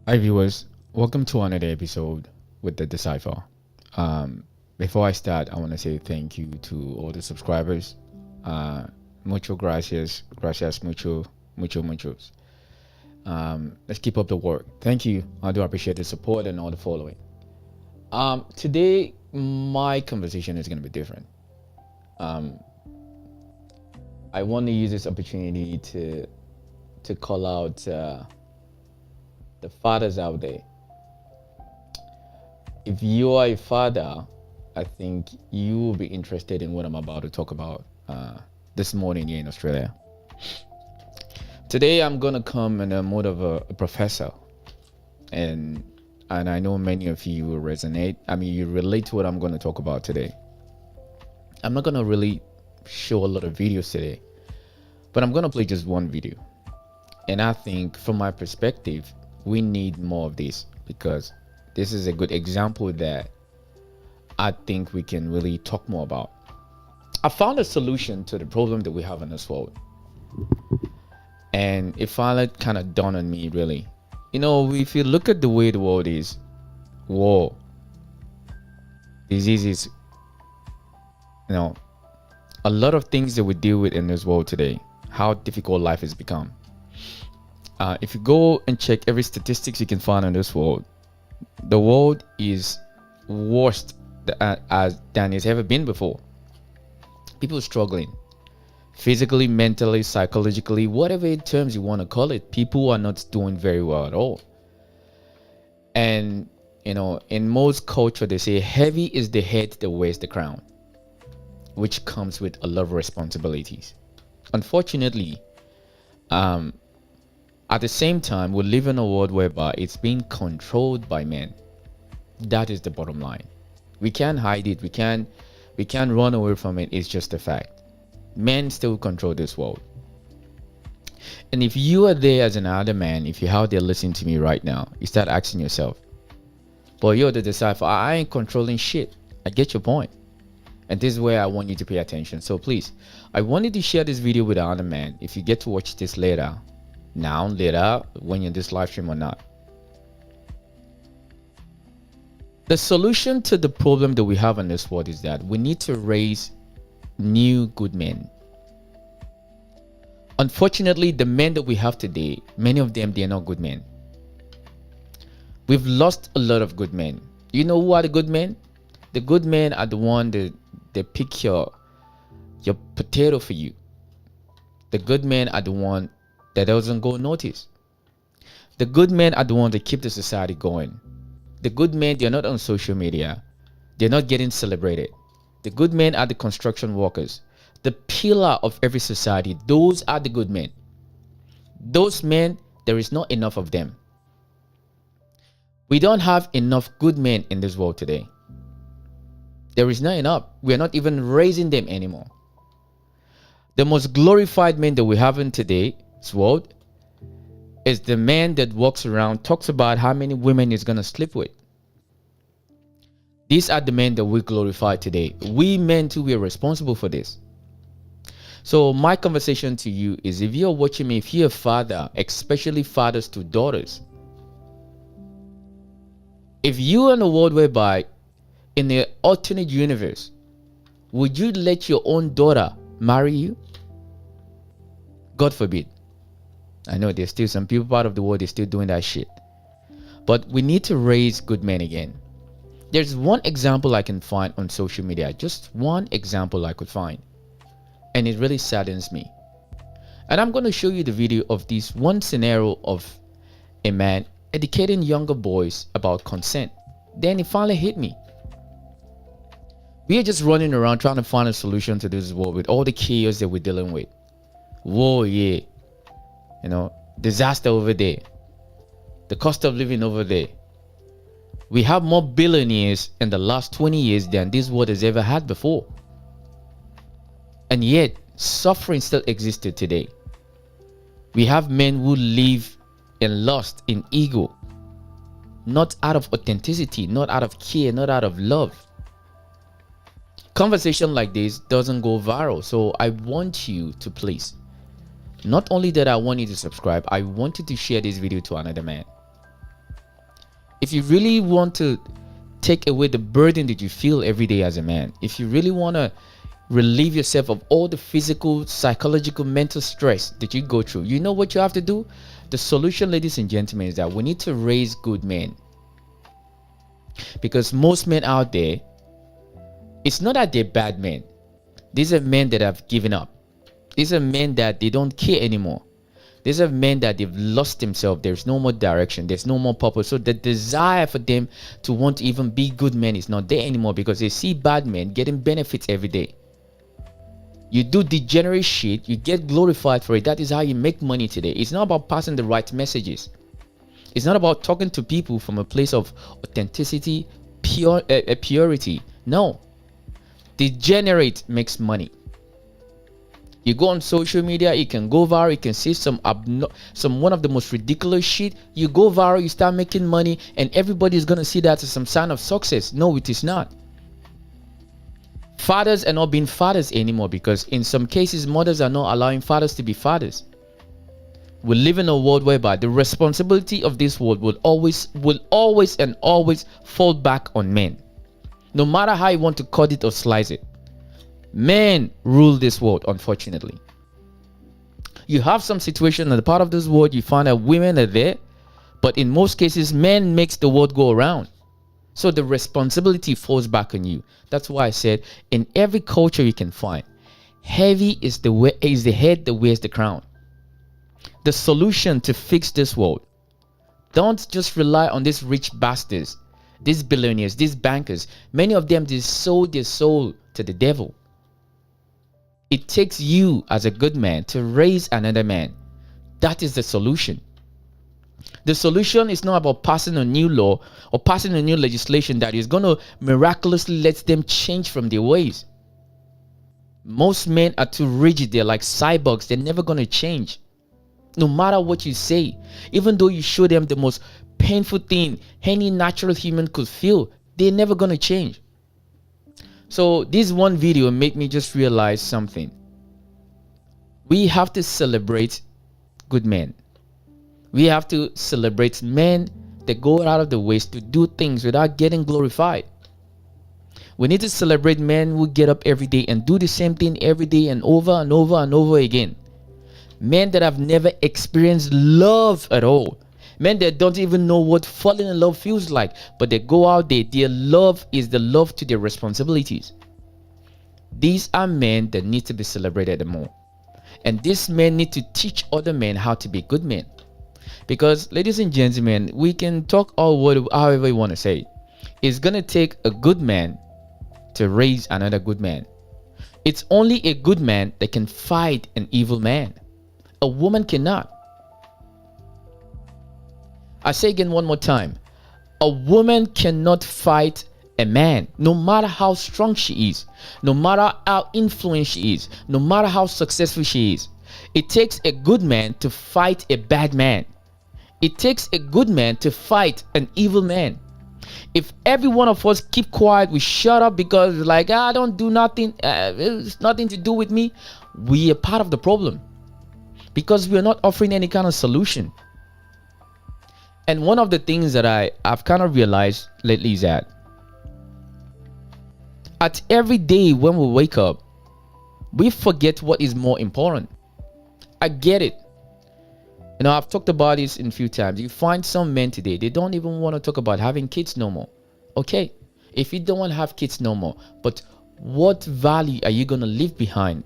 Hi viewers, welcome to another episode with the Decipher. Before I start, I want to say thank you to all the subscribers. Mucho gracias, gracias mucho, muchos. Let's keep up the work. Thank you. I do appreciate the support and all the following. Today my conversation is going to be different. I want to use this opportunity to call out the fathers out there. If you are a father, I think you will be interested in what I'm about to talk about this morning here in Australia. Today I'm gonna come in a mode of a professor, and I know many of you will resonate. I mean, you relate to what I'm gonna talk about today. I'm not gonna really show a lot of videos today, but I'm gonna play just one video. And I think from my perspective, we need more of this because this is a good example that I think we can really talk more about. I found a solution to the problem that we have in this world. And it finally kind of dawned on me, really. You know, if you look at the way the world is, war, diseases, a lot of things that we deal with in this world today, how difficult life has become. If you go and check every statistics you can find in this world, the world is worse than it's ever been before. People are struggling physically, mentally, psychologically, whatever terms you want to call it. People are not doing very well at all. And in most culture, they say heavy is the head that wears the crown, which comes with a lot of responsibilities. Unfortunately, at the same time, we live in a world whereby it's being controlled by men. That is the bottom line. We can't hide it. We can't run away from it. It's just a fact. Men still control this world. And if you are there as another man, if you're out there listening to me right now, you start asking yourself, "Boy, you're the Decipher. I ain't controlling shit." I get your point. And this is where I want you to pay attention. So please, I wanted to share this video with another man. If you get to watch this later, when you're this live stream or not. The solution to the problem that we have in this world is that we need to raise new good men. Unfortunately, the men that we have today, many of them, they're not good men. We've lost a lot of good men. You know who are the good men? The good men are the one that they pick your potato for you. The good men are the one that doesn't go noticed. The good men are the ones that keep the society going. The good men, they're not on social media. They're not getting celebrated. The good men are the construction workers. The pillar of every society. Those are the good men. Those men, there is not enough of them. We don't have enough good men in this world today. There is not enough. We are not even raising them anymore. The most glorified men that we have in today's world is the man that walks around, talks about how many women he's gonna sleep with. These are the men that we glorify today. We men too, we are responsible for this. So my conversation to you is, if you're watching me, if you're a father, especially fathers to daughters, if you're in a world whereby in the alternate universe, would you let your own daughter marry you? God forbid. I know there's still some people part of the world, they're still doing that shit. But we need to raise good men again. There's one example I can find on social media. Just one example I could find. And it really saddens me. And I'm going to show you the video of this one scenario of a man educating younger boys about consent. Then it finally hit me. We are just running around trying to find a solution to this world with all the chaos that we're dealing with. War, yeah. Disaster over there. The cost of living over there. We have more billionaires in the last 20 years than this world has ever had before. And yet, suffering still existed today. We have men who live in lust, in ego. Not out of authenticity, not out of care, not out of love. Conversation like this doesn't go viral. So I want you to please, not only that I want you to subscribe, I want you to share this video to another man. If you really want to take away the burden that you feel every day as a man, if you really want to relieve yourself of all the physical, psychological, mental stress that you go through, you know what you have to do? The solution, ladies and gentlemen, is that we need to raise good men. Because most men out there, it's not that they're bad men. These are men that have given up. These are men that they don't care anymore. These are men that they've lost themselves. There's no more direction. There's no more purpose. So the desire for them to want to even be good men is not there anymore, because they see bad men getting benefits every day. You do degenerate shit, you get glorified for it. That is how you make money today. It's not about passing the right messages. It's not about talking to people from a place of authenticity, purity. No. Degenerate makes money. You go on social media, you can go viral, you can see some one of the most ridiculous shit. You go viral, you start making money, and everybody's gonna see that as some sign of success. No, it is not. Fathers are not being fathers anymore, because in some cases mothers are not allowing fathers to be fathers. We live in a world whereby the responsibility of this world will always fall back on men. No matter how you want to cut it or slice it, men rule this world, unfortunately. You have some situation in the part of this world you find that women are there, but in most cases men makes the world go around. So the responsibility falls back on you. That's why I said in every culture you can find, heavy is the head that wears the crown. The solution to fix this world, don't just rely on these rich bastards, these billionaires, these bankers. Many of them, they sold their soul to the devil. It takes you as a good man to raise another man. That is the solution. The solution is not about passing a new law or passing a new legislation that is going to miraculously let them change from their ways. Most men are too rigid. They're like cyborgs. They're never going to change. No matter what you say, even though you show them the most painful thing any natural human could feel, they're never going to change. So this one video made me just realize something. We have to celebrate good men. We have to celebrate men that go out of the ways to do things without getting glorified. We need to celebrate men who get up every day and do the same thing every day and over and over and over again. Men that have never experienced love at all. Men that don't even know what falling in love feels like, but they go out there. Their love is the love to their responsibilities. These are men that need to be celebrated more. And these men need to teach other men how to be good men. Because, ladies and gentlemen, we can talk however we want to say it. It's going to take a good man to raise another good man. It's only a good man that can fight an evil man. A woman cannot. I say again one more time. A woman cannot fight a man, no matter how strong she is, no matter how influential she is, no matter how successful she is. It takes a good man to fight a bad man. It takes a good man to fight an evil man. If every one of us keep quiet, we shut up because like, I don't do nothing, it's nothing to do with me, we are part of the problem. Because we are not offering any kind of solution. And one of the things that I've kind of realized lately is that at every day when we wake up, we forget what is more important. I get it. You know, I've talked about this in a few times. You find some men today, they don't even want to talk about having kids no more. Okay, if you don't want to have kids no more, but what value are you going to leave behind?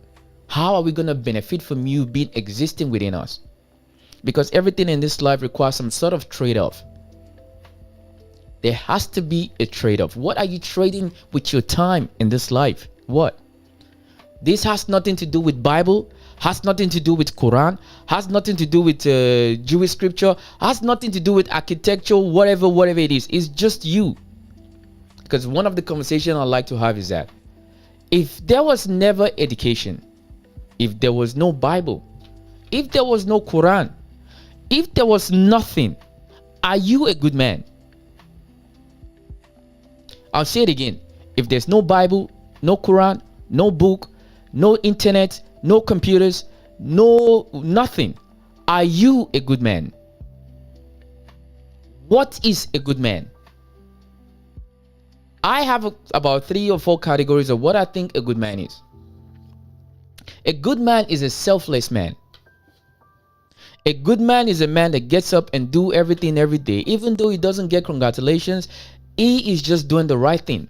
How are we going to benefit from you being existing within us? Because everything in this life requires some sort of trade-off. There has to be a trade-off. What are you trading with your time in this life? What? This has nothing to do with Bible, has nothing to do with Quran, has nothing to do with Jewish scripture, has nothing to do with architecture, whatever it is. It's just you. Because one of the conversations I like to have is that if there was never education, if there was no Bible, if there was no Quran, if there was nothing, are you a good man? I'll say it again. If there's no Bible, no Quran, no book, no internet, no computers, no nothing, are you a good man? What is a good man? I have about 3 or 4 categories of what I think a good man is. A good man is a selfless man. A good man is a man that gets up and do everything every day. Even though he doesn't get congratulations, he is just doing the right thing.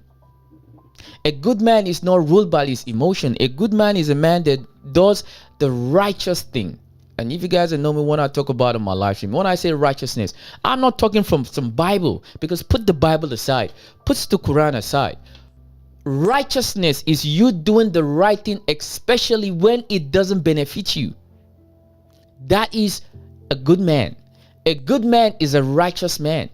A good man is not ruled by his emotion. A good man is a man that does the righteous thing. And if you guys know me when I talk about in my live stream, when I say righteousness, I'm not talking from some Bible, because put the Bible aside, put the Quran aside. Righteousness is you doing the right thing, especially when it doesn't benefit you. That is a good man. A good man is a righteous man.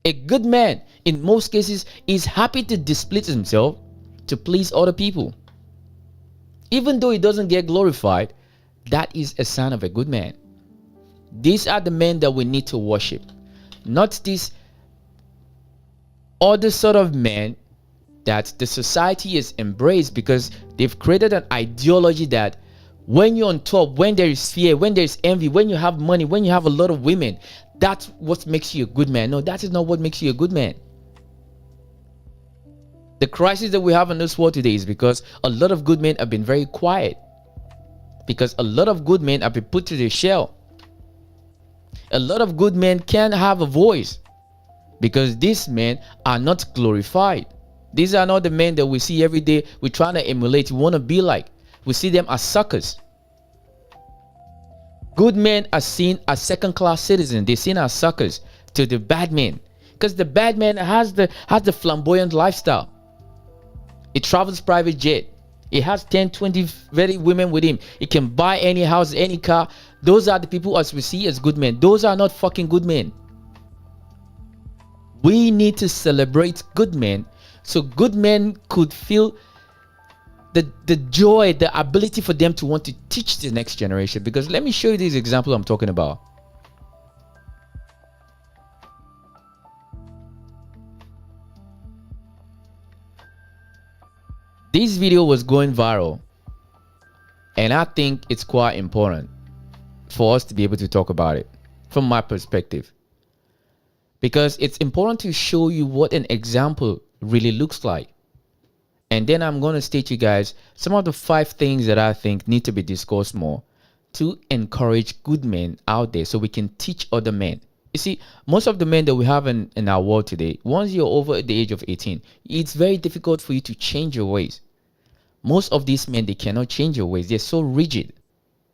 A good man, in most cases, is happy to displease himself to please other people. Even though he doesn't get glorified, that is a sign of a good man. These are the men that we need to worship, not this other sort of men that the society has embraced, because they've created an ideology that when you're on top, when there is fear, when there is envy, when you have money, when you have a lot of women, that's what makes you a good man. No, that is not what makes you a good man. The crisis that we have in this world today is because a lot of good men have been very quiet. Because a lot of good men have been put to the shell. A lot of good men can't have a voice because these men are not glorified. These are not the men that we see every day. We're trying to emulate. We want to be like. We see them as suckers. Good men are seen as second-class citizens. They're seen as suckers to the bad men, because the bad man has the flamboyant lifestyle. He travels private jet. He has 10, 20 very women with him. He can buy any house, any car. Those are the people as we see as good men. Those are not fucking good men. We need to celebrate good men, so good men could feel the joy, the ability for them to want to teach the next generation. Because let me show you this example I'm talking about. This video was going viral, and I think it's quite important for us to be able to talk about it from my perspective, because it's important to show you what an example really looks like. And then I'm going to state you guys some of the 5 things that I think need to be discussed more to encourage good men out there, so we can teach other men. You see, most of the men that we have in our world today, once you're over the age of 18, it's very difficult for you to change your ways. Most of these men, they cannot change your ways. They're so rigid.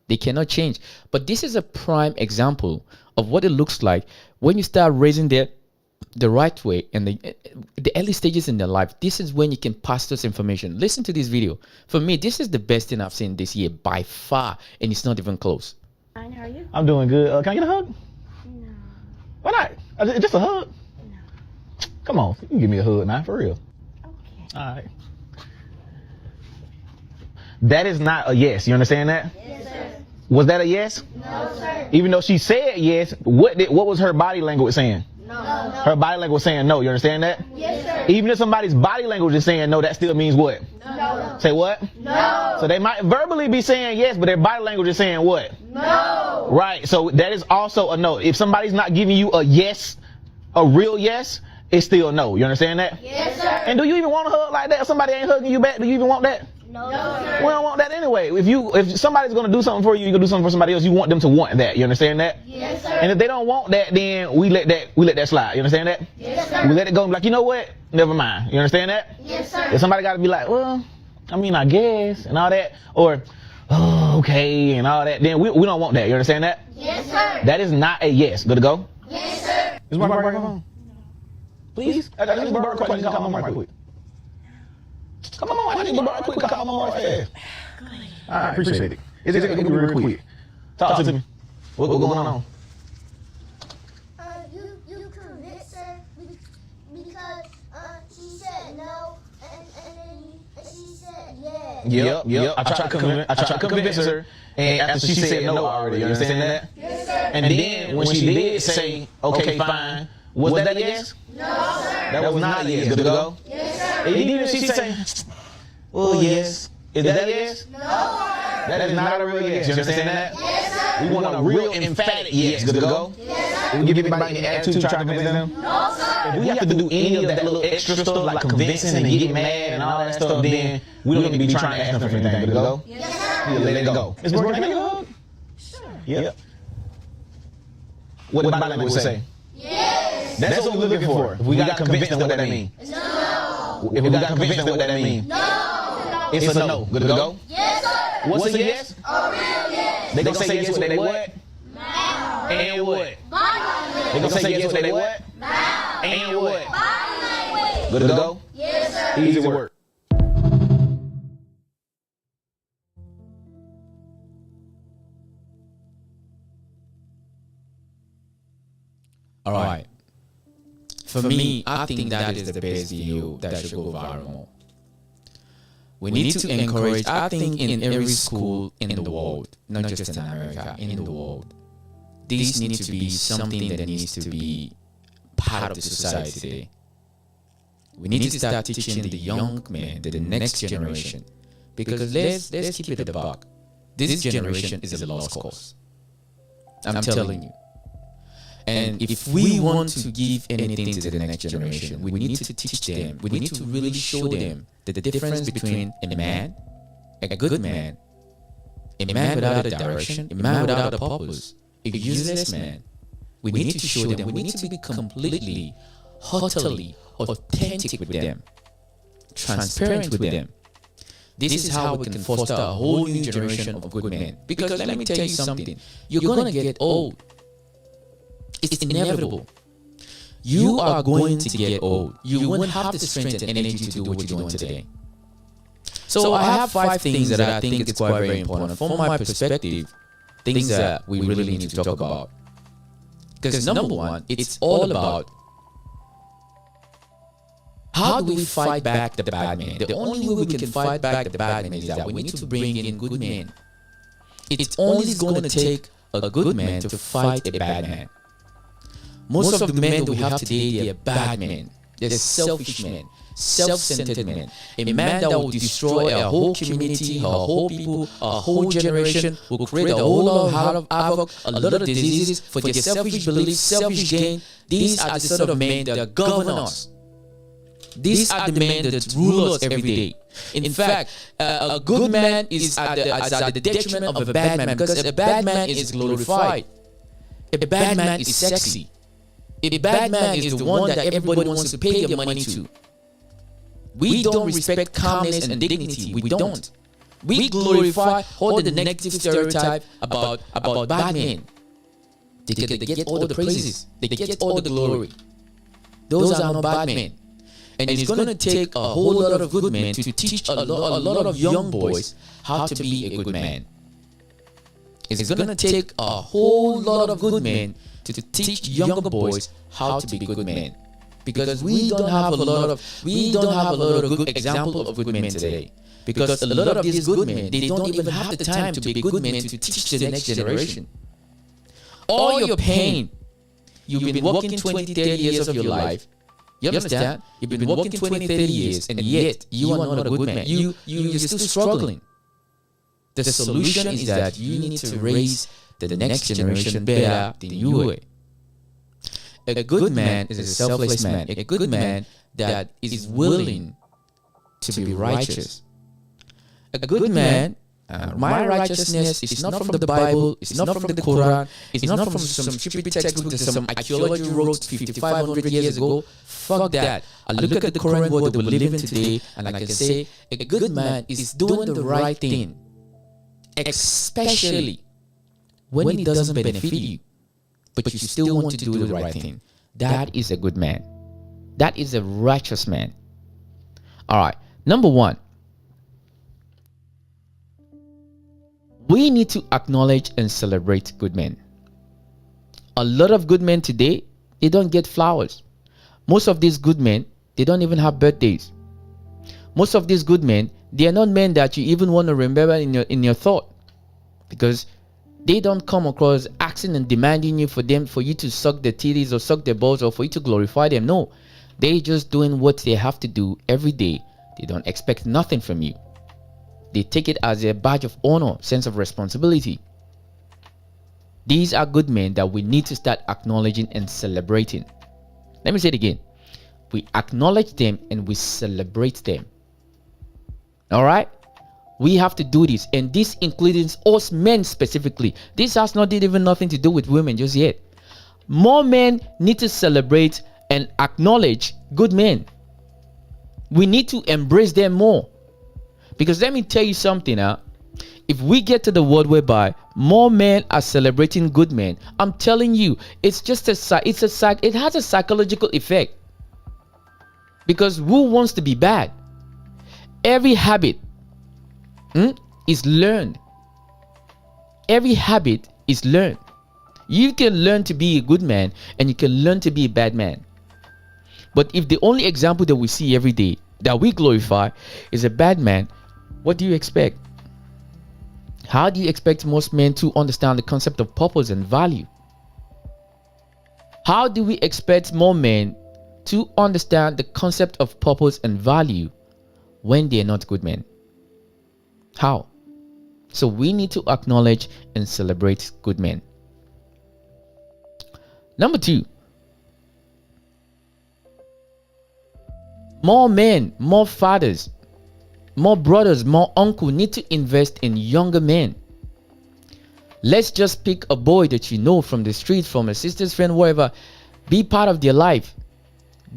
They cannot change. But this is a prime example of what it looks like when you start raising the right way in the early stages in their life. This is when you can pass this information. Listen to this video. For me, this is the best thing I've seen this year by far, and it's not even close. Fine, how are you? I'm doing good. Can I get a hug? No. Why not? Just a hug? No. Come on, you can give me a hug now, for real. Okay. All right. That is not a yes. You understand that? Yes, sir. Was that a yes? No, sir. Even though she said yes, what was her body language saying? No. Her body language was saying no. You understand that? Yes, sir. Even if somebody's body language is saying no, that still means what? No. Say what? No. So they might verbally be saying yes, but their body language is saying what? No. Right. So that is also a no. If somebody's not giving you a yes, a real yes, it's still a no. You understand that? Yes, sir. And do you even want a hug like that? If somebody ain't hugging you back, do you even want that? No, sir. We don't want that anyway. If somebody's gonna do something for you, you gonna do something for somebody else. You want them to want that. You understand that? Yes, sir. And if they don't want that, then we let that slide. You understand that? Yes, sir. We let it go and be like, you know what? Never mind. You understand that? Yes, sir. If somebody gotta be like, well, I mean, I guess, and all that, or oh, okay, and all that, then we don't want that. You understand that? Yes, sir. That is not a yes. Good to go? Yes, sir. Is my microphone? Please? I just borrow quick. I need to call my mic quick. Come on, I need to borrow quick. Call my mic fast. I appreciate it. It's gonna be real quick. Talk to me. What's going on? You convinced her because she said no, and then she said yes. Yep. I tried to convince her, and after she said no already, you understand that? Yes, sir. And then when she did say, okay, fine, was that a yes? No, sir. That was not a yes. Good to go? Yes, sir. And even if she say, well, yes. Is that a yes? No, sir. That is not a real yes. You understand that? Yes, sir. We want a real emphatic yes. Good to go? Yes, sir. Did we give anybody an attitude to try to convince them? No, sir. If we have to do any of that little extra stuff like convincing and getting mad and all that stuff, then we don't need to be trying to ask them for anything. But to go? Yes, sir. Yeah, let it go. Miss Morgan, can I make a hug? Sure. Yep. What the body language say? Yes. That's what we're looking for. If we got to convince them what that means. No. If we got to convince them what that means. No. It's a no. Good to go? Yes, sir. What's a yes? A real yes. They gonna say yes when they what? Now. And what? Body They gonna say yes when they what? Now. And what? Body language. Good to go? Yes, sir. Easy work. All right. For me, I think that is the best video that should go viral. We need to encourage, I think, in every school in the world, not just in America, in the world, this needs to be something that needs to be part of the society today. We need to start teaching the young men, the next generation, because let's keep it a buck. This generation is a lost cause. I'm telling you. And if we want to give anything to the next generation, we need to teach them, we need to really show them the difference between a man, a good man, a man without a direction, a man without a purpose, a useless man. We need to show them, we need to be completely, utterly authentic with them, transparent with them. This is how we can foster a whole new generation of good men. Because let me tell you something, you're gonna get old. It's inevitable. You are going to get old. You won't have the strength and energy to do what you're doing today. So I have 5 things that I think is quite very important. From my perspective, things that we really need to talk about. Because number one, it's all about how do we fight back the bad men. The only way we can fight back the bad men is that we need to bring in good men. It's only going to take a good man to fight a bad man. Most of the men that we have today, they are bad men. They're selfish men, self-centered men. A man that will destroy a whole community, a whole people, a whole generation, will create a whole lot of havoc, a lot of diseases for their selfish beliefs, selfish gain. These are the sort of men that govern us. These are the men that rule us every day. In fact, a good man is at the detriment of a bad man, because a bad man is glorified. A bad man is sexy. A bad man is the one that everybody wants to pay their money to. We don't respect calmness and dignity. We don't. We glorify all the negative stereotype about bad men. They get all the praises. They get all the glory. Those are not bad men. And it's going to take a whole lot of good men to teach a lot of young boys how to be a good man. It's going to take a whole lot of good men to teach younger boys how to be good men, because we don't have a lot of good examples of good men today. Because a lot of these good men, they don't even have the time to be good men to teach the next generation. All your pain, you've been working 20, 30 years of your life. You understand? You've been working 20, 30 years, and yet you are not a good man. You're still struggling. The solution is that you need to raise the next generation better than you were. A good man is a selfless man. A good man that is willing to be righteous. A good man, my righteousness is not from the Bible, it's not from the Quran, it's not from some stupid textbook that some archaeology wrote 5,500 years ago. Fuck that. I look at the current world that we live in today, and I can say a good man is doing the right thing, especially when it doesn't benefit you, but you still want to do the right thing. That is a good man. That is a righteous man. All right. Number one, we need to acknowledge and celebrate good men. A lot of good men today, they don't get flowers. Most of these good men, they don't even have birthdays. Most of these good men, they are not men that you even want to remember in your thought, because they don't come across asking and demanding you for you to suck their titties or suck their balls or for you to glorify them. No, they just doing what they have to do every day. They don't expect nothing from you. They take it as a badge of honor, sense of responsibility. These are good men that we need to start acknowledging and celebrating. Let me say it again. We acknowledge them and we celebrate them. All right? We have to do this, and this includes us men specifically. This has not even nothing to do with women just yet. More men need to celebrate and acknowledge good men. We need to embrace them more. Because let me tell you something, if we get to the world whereby more men are celebrating good men, I'm telling you, it has a psychological effect. Because who wants to be bad? Every habit is learned. Every habit is learned. You can learn to be a good man and you can learn to be a bad man. But if the only example that we see every day that we glorify is a bad man, what do you expect? How do you expect most men to understand the concept of purpose and value? How do we expect more men to understand the concept of purpose and value when they are not good men? How? So we need to acknowledge and celebrate good men. Number 2, more men, more fathers, more brothers, more uncles need to invest in younger men. Let's just pick a boy that you know from the street, from a sister's friend, wherever. Be part of their life.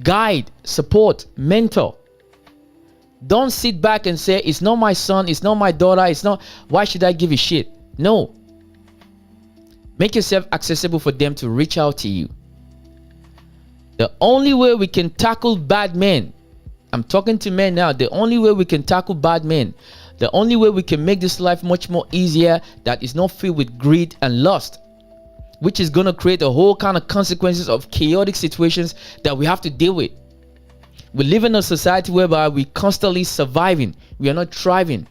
Guide, support, mentor. Don't sit back and say, it's not my son, it's not my daughter, it's not, why should I give a shit? No. Make yourself accessible for them to reach out to you. The only way we can tackle bad men, I'm talking to men now, the only way we can tackle bad men, the only way we can make this life much more easier that is not filled with greed and lust, which is going to create a whole kind of consequences of chaotic situations that we have to deal with. We live in a society whereby we constantly surviving. We are not thriving.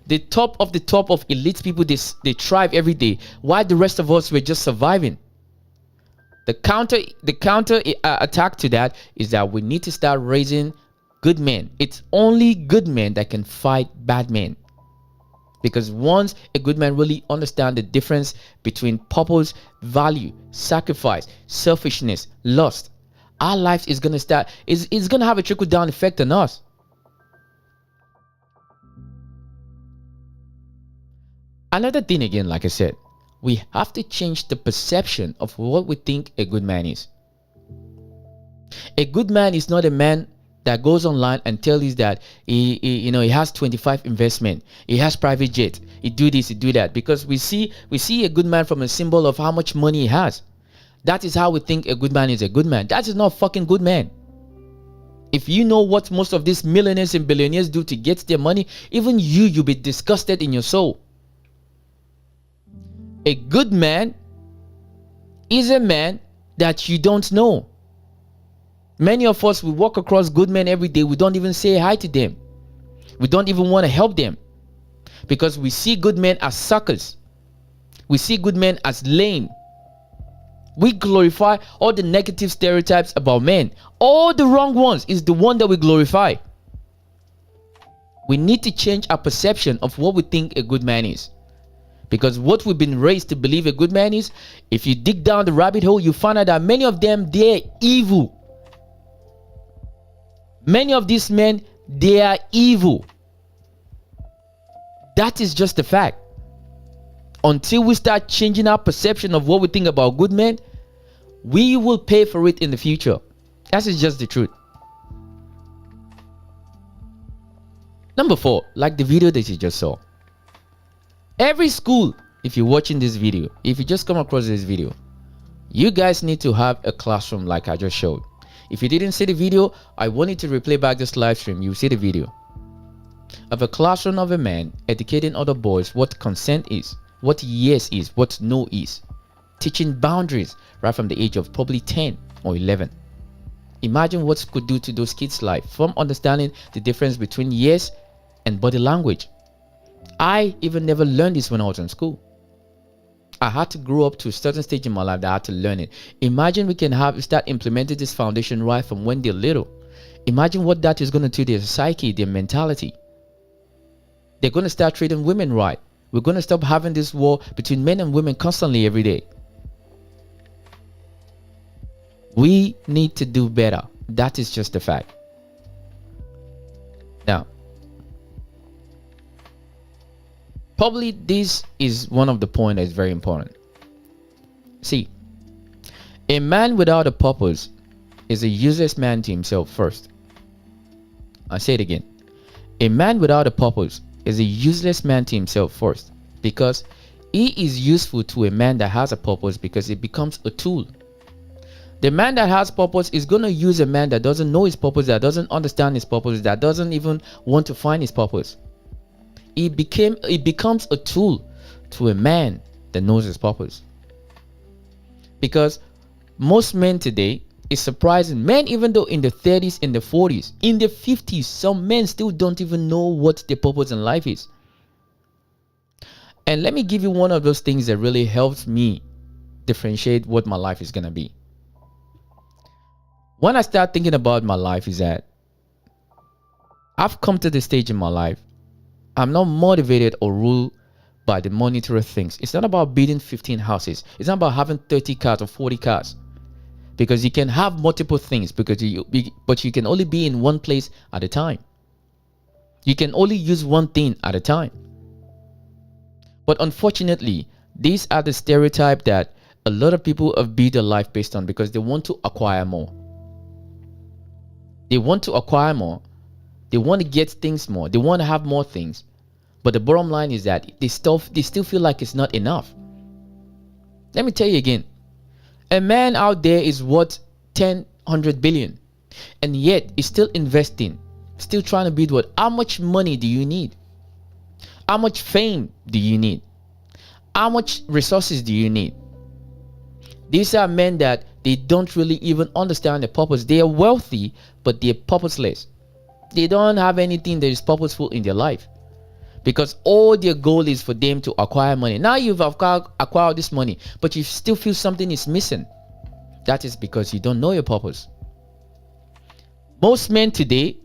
The top of elite people, they thrive every day. While the rest of us, we're just surviving. The counter attack to that is that we need to start raising good men. It's only good men that can fight bad men. Because once a good man really understands the difference between purpose, value, sacrifice, selfishness, lust, our lives is gonna start. It's gonna have a trickle down effect on us. Another thing again, like I said, we have to change the perception of what we think a good man is. A good man is not a man that goes online and tells us that he has 25 investment, he has private jet, he do this, he do that. Because we see a good man from a symbol of how much money he has. That is how we think a good man is a good man. That is not fucking good man. If you know what most of these millionaires and billionaires do to get their money, even you'll be disgusted in your soul. A good man is a man that you don't know. Many of us, we walk across good men every day. We don't even say hi to them. We don't even want to help them. Because we see good men as suckers. We see good men as lame. We glorify all the negative stereotypes about men. All the wrong ones is the one that we glorify. We need to change our perception of what we think a good man is. Because what we've been raised to believe a good man is, if you dig down the rabbit hole, you find out that many of them, they're evil. Many of these men, they are evil. That is just a fact. Until we start changing our perception of what we think about good men, we will pay for it in the future. That is just the truth. Number 4, like the video that you just saw. Every school, if you're watching this video, if you just come across this video, you guys need to have a classroom like I just showed. If you didn't see the video, I want you to replay back this live stream. You'll see the video of a classroom of a man educating other boys what consent is, what yes is, what no is, teaching boundaries right from the age of probably 10 or 11. Imagine what it could do to those kids' life, from understanding the difference between yes and body language. I even never learned this when I was in school. I had to grow up to a certain stage in my life that I had to learn it. Imagine we can start implementing this foundation right from when they're little. Imagine what that is going to do to their psyche, their mentality. They're going to start treating women right. We're going to stop having this war between men and women constantly every day. We need to do better. That is just a fact. Now, probably this is one of the points that's very important. See, a man without a purpose is a useless man to himself first. I'll say it again. A man without a purpose is a useless man to himself first, because he is useful to a man that has a purpose because it becomes a tool. The man that has purpose is going to use a man that doesn't know his purpose, that doesn't understand his purpose, that doesn't even want to find his purpose. It becomes a tool to a man that knows his purpose. Because most men today, it's surprising, men, even though in the 30s, in the 40s, in the 50s, some men still don't even know what their purpose in life is. And let me give you one of those things that really helps me differentiate what my life is going to be. When I start thinking about my life is that I've come to the stage in my life, I'm not motivated or ruled by the monetary things. It's not about building 15 houses. It's not about having 30 cars or 40 cars. Because you can have multiple things, but you can only be in one place at a time. You can only use one thing at a time. But unfortunately, these are the stereotype that a lot of people have built their life based on, because they want to acquire more. They want to acquire more. They want to get things more. They want to have more things. But the bottom line is that they still feel like it's not enough. Let me tell you again. A man out there is worth 100 billion, and yet is still investing, still trying to build what? How much money do you need? How much fame do you need? How much resources do you need? These are men that they don't really even understand the purpose. They are wealthy, but they're purposeless. They don't have anything that is purposeful in their life, because all their goal is for them to acquire money. Now you've acquired this money, but you still feel something is missing. That is because you don't know your purpose. Most men today,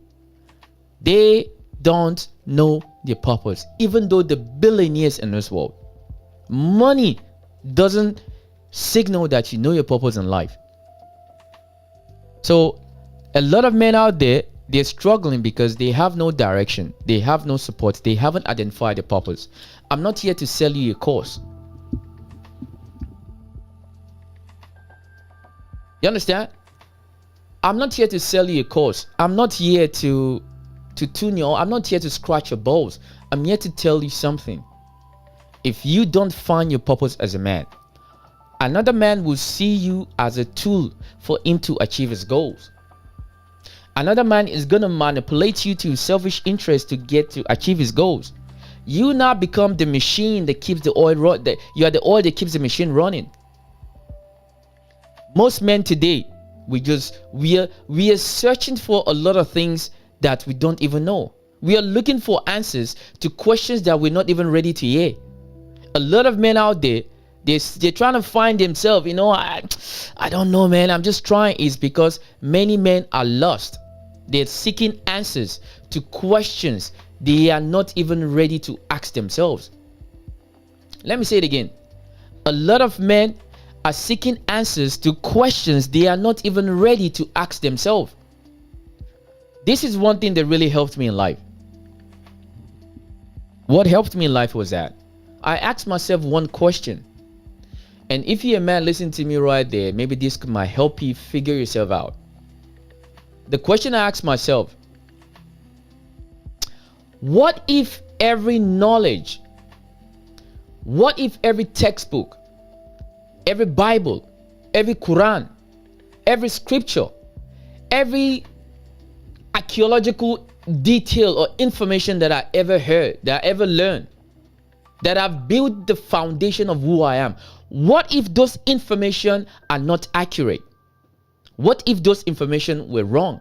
they don't know their purpose, even though the billionaires in this world. Money doesn't signal that you know your purpose in life. So a lot of men out there, they're struggling because they have no direction. They have no support. They haven't identified the purpose. I'm not here to sell you a course. You understand? I'm not here to sell you a course. I'm not here to tune you. I'm not here to scratch your balls. I'm here to tell you something. If you don't find your purpose as a man, another man will see you as a tool for him to achieve his goals. Another man is going to manipulate you to selfish interest to achieve his goals. You now become the machine that keeps the oil running. You are the oil that keeps the machine running. Most men today, we are searching for a lot of things that we don't even know. We are looking for answers to questions that we're not even ready to hear. A lot of men out there, they're trying to find themselves. I don't know, man. I'm just trying. It's because many men are lost. They're seeking answers to questions they are not even ready to ask themselves. Let me say it again. A lot of men are seeking answers to questions they are not even ready to ask themselves. This is one thing that really helped me in life. What helped me in life was that I asked myself one question. And if you're a man, listen to me right there. Maybe this might help you figure yourself out. The question I asked myself: what if every knowledge, what if every textbook, every Bible, every Quran, every scripture, every archaeological detail or information that I ever heard, that I ever learned, that I've built the foundation of who I am, what if those information are not accurate? What if those information were wrong?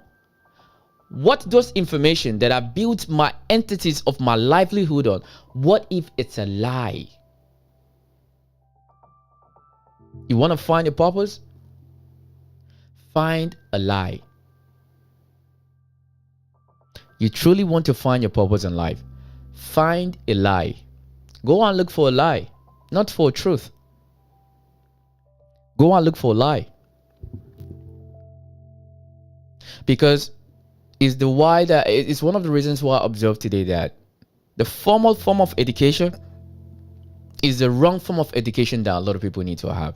What those information that I built my entities of my livelihood on, what if it's a lie? You want to find a purpose? Find a lie. You truly want to find your purpose in life? Find a lie. Go and look for a lie, not for truth. Go and look for a lie. Because it's the why that it's one of the reasons why I observed today that the formal form of education is the wrong form of education that a lot of people need to have.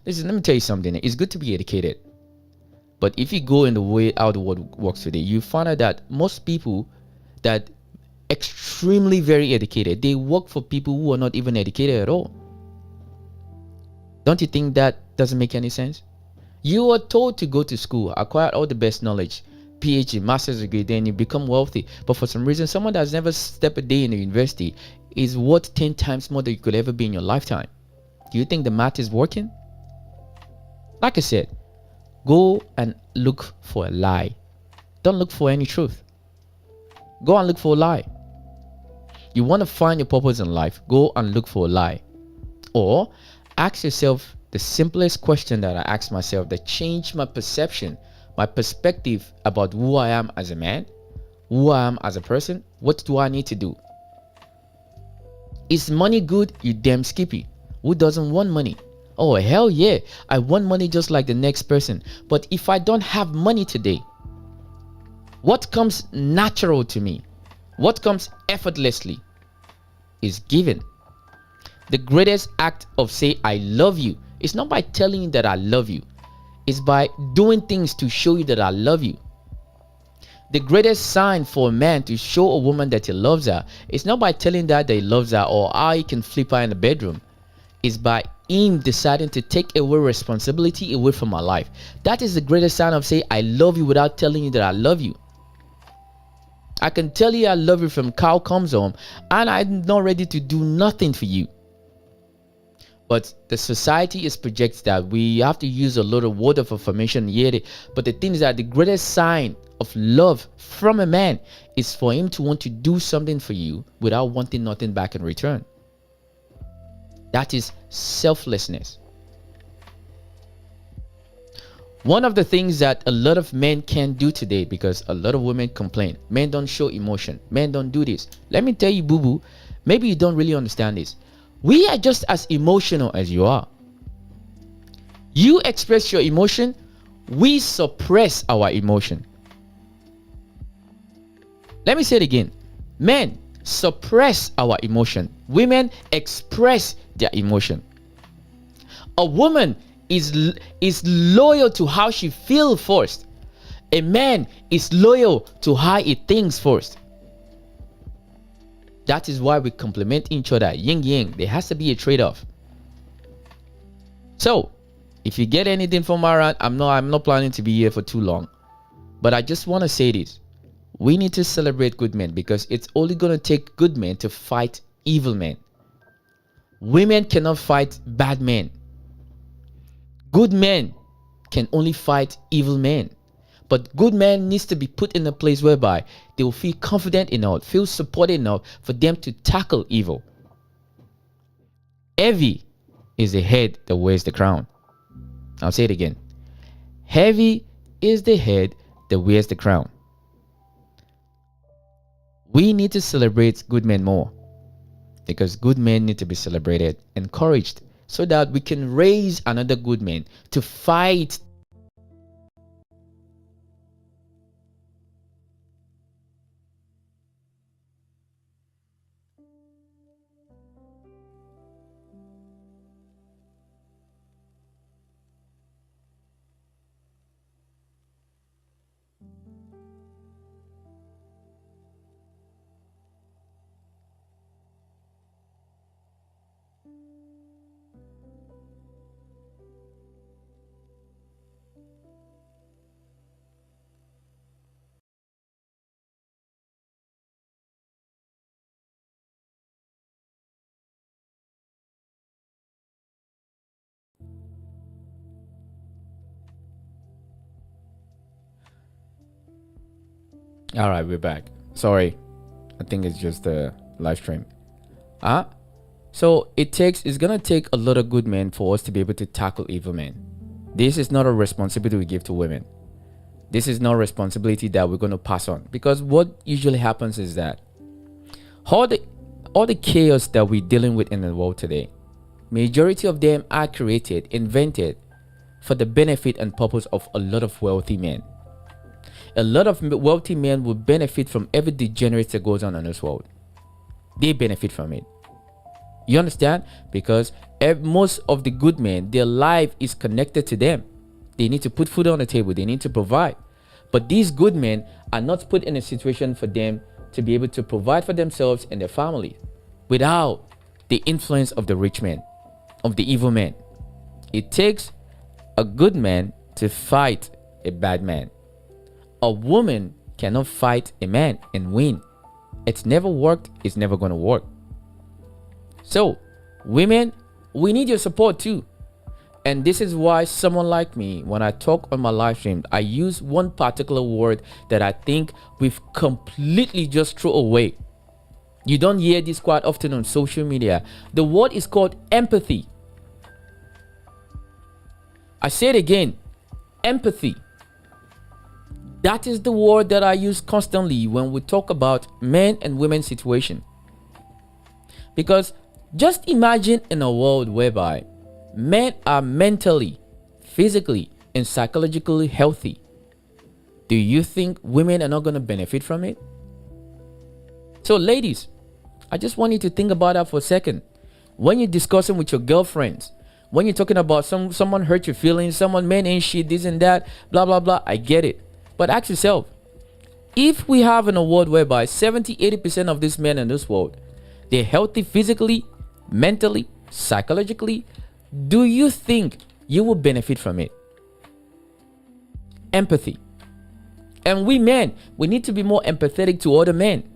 Listen, let me tell you something. It's good to be educated. But if you go in the way how the world works today, you find out that most people that extremely very educated, they work for people who are not even educated at all. Don't you think that doesn't make any sense? You are told to go to school, acquire all the best knowledge, PhD, master's degree, then you become wealthy. But for some reason, someone that's never stepped a day in the university is worth 10 times more than you could ever be in your lifetime. Do you think the math is working? Like I said, go and look for a lie. Don't look for any truth. Go and look for a lie. You want to find your purpose in life, go and look for a lie. Or ask yourself the simplest question that I asked myself that changed my perception, my perspective about who I am as a man, who I am as a person. What do I need to do? Is money good? You damn skippy. Who doesn't want money? Oh, hell yeah. I want money just like the next person. But if I don't have money today, what comes natural to me, what comes effortlessly is giving. The greatest act of say I love you is not by telling you that I love you. It's by doing things to show you that I love you. The greatest sign for a man to show a woman that he loves her is not by telling her that he loves her or how he can flip her in the bedroom. It's by him deciding to take away responsibility away from her life. That is the greatest sign of say I love you without telling you that I love you. I can tell you I love you from cow comes home and I'm not ready to do nothing for you. But the society is projects that we have to use a lot of word of affirmation here. But the thing is that the greatest sign of love from a man is for him to want to do something for you without wanting nothing back in return. That is selflessness. One of the things that a lot of men can't do today, because a lot of women complain, men don't show emotion, men don't do this. Let me tell you, boo-boo, maybe you don't really understand this. We are just as emotional as you are. You express your emotion, we suppress our emotion. Let me say it again. Men suppress our emotion. Women express their emotion. A woman is loyal to how she feels first. A man is loyal to how he thinks first. That is why we complement each other, yin yang. There has to be a trade-off. So, if you get anything from around, I'm not planning to be here for too long, but I just want to say this: we need to celebrate good men, because it's only going to take good men to fight evil men. Women cannot fight bad men. Good men can only fight evil men. But good men needs to be put in a place whereby they will feel confident enough, feel supported enough for them to tackle evil. Heavy is the head that wears the crown. I'll say it again. Heavy is the head that wears the crown. We need to celebrate good men more, because good men need to be celebrated, encouraged, so that we can raise another good man to fight. All right, we're back. Sorry, I think it's just the live stream. So it's gonna take a lot of good men for us to be able to tackle evil men. This is not a responsibility we give to women. This is not a responsibility that we're going to pass on, because what usually happens is that all all the chaos that we're dealing with in the world today, majority of them are created, invented for the benefit and purpose of a lot of wealthy men. A lot of wealthy men will benefit from every degenerate that goes on in this world. They benefit from it. You understand? Because most of the good men, their life is connected to them. They need to put food on the table. They need to provide. But these good men are not put in a situation for them to be able to provide for themselves and their family without the influence of the rich man, of the evil man. It takes a good man to fight a bad man. A woman cannot fight a man and win. It's never worked. It's never going to work. So, women, we need your support too. And this is why someone like me, when I talk on my live stream, I use one particular word that I think we've completely just thrown away. You don't hear this quite often on social media. The word is called empathy. I say it again, empathy. That is the word that I use constantly when we talk about men and women's situation. Because just imagine in a world whereby men are mentally, physically, and psychologically healthy. Do you think women are not going to benefit from it? So ladies, I just want you to think about that for a second. When you're discussing with your girlfriends, when you're talking about someone hurt your feelings, someone man ain't shit, this and that, blah, blah, blah, I get it. But ask yourself, if we have in a world whereby 70-80% of these men in this world, they're healthy physically, mentally, psychologically, do you think you will benefit from it? Empathy. And we men, we need to be more empathetic to other men.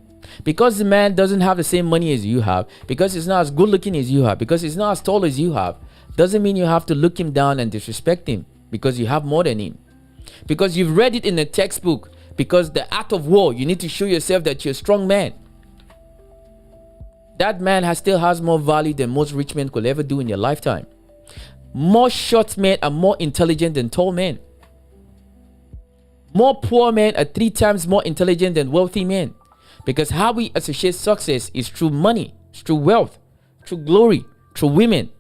Because the man doesn't have the same money as you have, because he's not as good looking as you have, because he's not as tall as you have, doesn't mean you have to look him down and disrespect him because you have more than him. Because you've read it in a textbook, because the art of war, you need to show yourself that you're a strong man. That man still has more value than most rich men could ever do in their lifetime. More short men are more intelligent than tall men. More poor men are 3 times more intelligent than wealthy men. Because how we associate success is through money, through wealth, through glory, through women.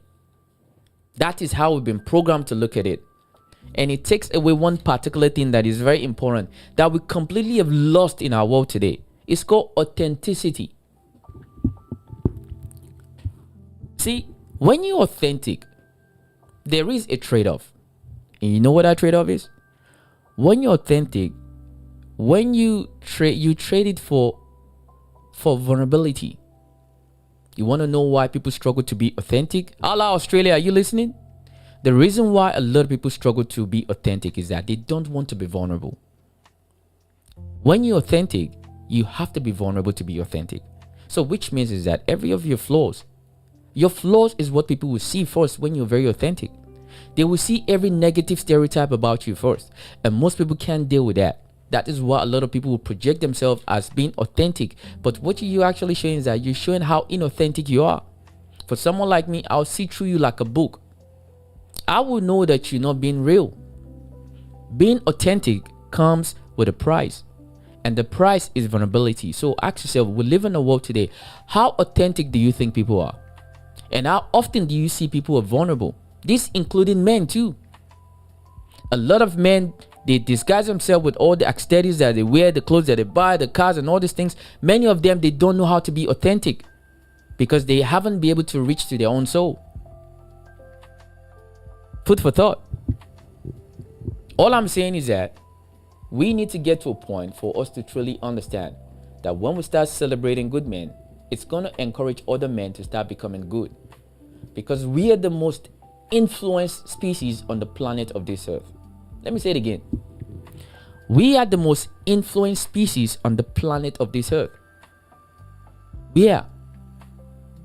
That is how we've been programmed to look at it. And it takes away one particular thing that is very important that we completely have lost in our world today. It's called authenticity. See, when you're authentic, there is a trade-off. And you know what that trade-off is? When you're authentic, when you trade it for vulnerability. You want to know why people struggle to be authentic? Allah, Australia, are you listening? The reason why a lot of people struggle to be authentic is that they don't want to be vulnerable. When you're authentic, you have to be vulnerable to be authentic. So which means is that every of your flaws is what people will see first when you're very authentic. They will see every negative stereotype about you first. And most people can't deal with that. That is why a lot of people will project themselves as being authentic. But what you're actually showing is that you're showing how inauthentic you are. For someone like me, I'll see through you like a book. I will know that you're not being real. Being authentic comes with a price. And the price is vulnerability. So ask yourself, we live in a world today. How authentic do you think people are? And how often do you see people are vulnerable? This including men too. A lot of men, they disguise themselves with all the aesthetics that they wear, the clothes that they buy, the cars and all these things. Many of them, they don't know how to be authentic because they haven't been able to reach to their own soul. Food for thought. All I'm saying is that we need to get to a point for us to truly understand that when we start celebrating good men, it's going to encourage other men to start becoming good. Because we are the most influenced species on the planet of this earth. Let me say it again. We are the most influenced species on the planet of this earth. Yeah.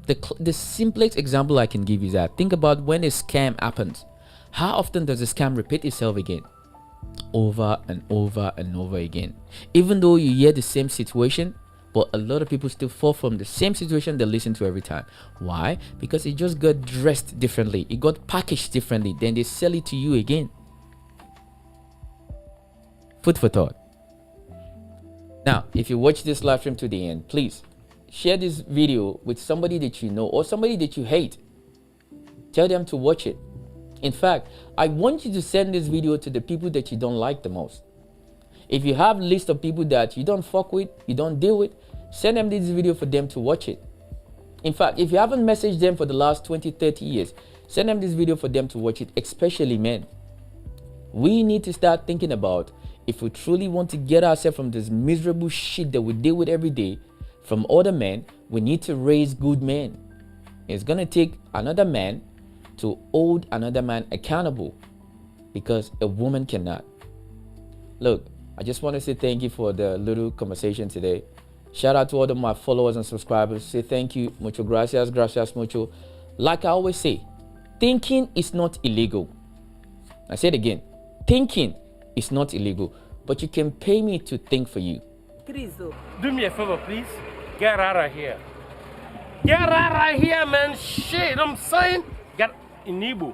The simplest example I can give you is that think about when a scam happens. How often does a scam repeat itself again? Over and over and over again. Even though you hear the same situation, but a lot of people still fall from the same situation they listen to every time. Why? Because it just got dressed differently. It got packaged differently. Then they sell it to you again. Food for thought. Now, if you watch this live stream to the end, please share this video with somebody that you know or somebody that you hate. Tell them to watch it. In fact, I want you to send this video to the people that you don't like the most. If you have a list of people that you don't fuck with, you don't deal with, send them this video for them to watch it. In fact, if you haven't messaged them for the last 20, 30 years, send them this video for them to watch it, especially men. We need to start thinking about, if we truly want to get ourselves from this miserable shit that we deal with every day from other men, we need to raise good men. It's going to take another man to hold another man accountable, because a woman cannot. Look, I just want to say thank you for the little conversation today. Shout out to all of my followers and subscribers. Say thank you. Mucho gracias. Gracias mucho. Like I always say, thinking is not illegal. I say it again. Thinking is not illegal, but you can pay me to think for you. Please, do me a favor, please. Get out of here. Get out of here, man. Shit, I'm saying. Get in Igbo.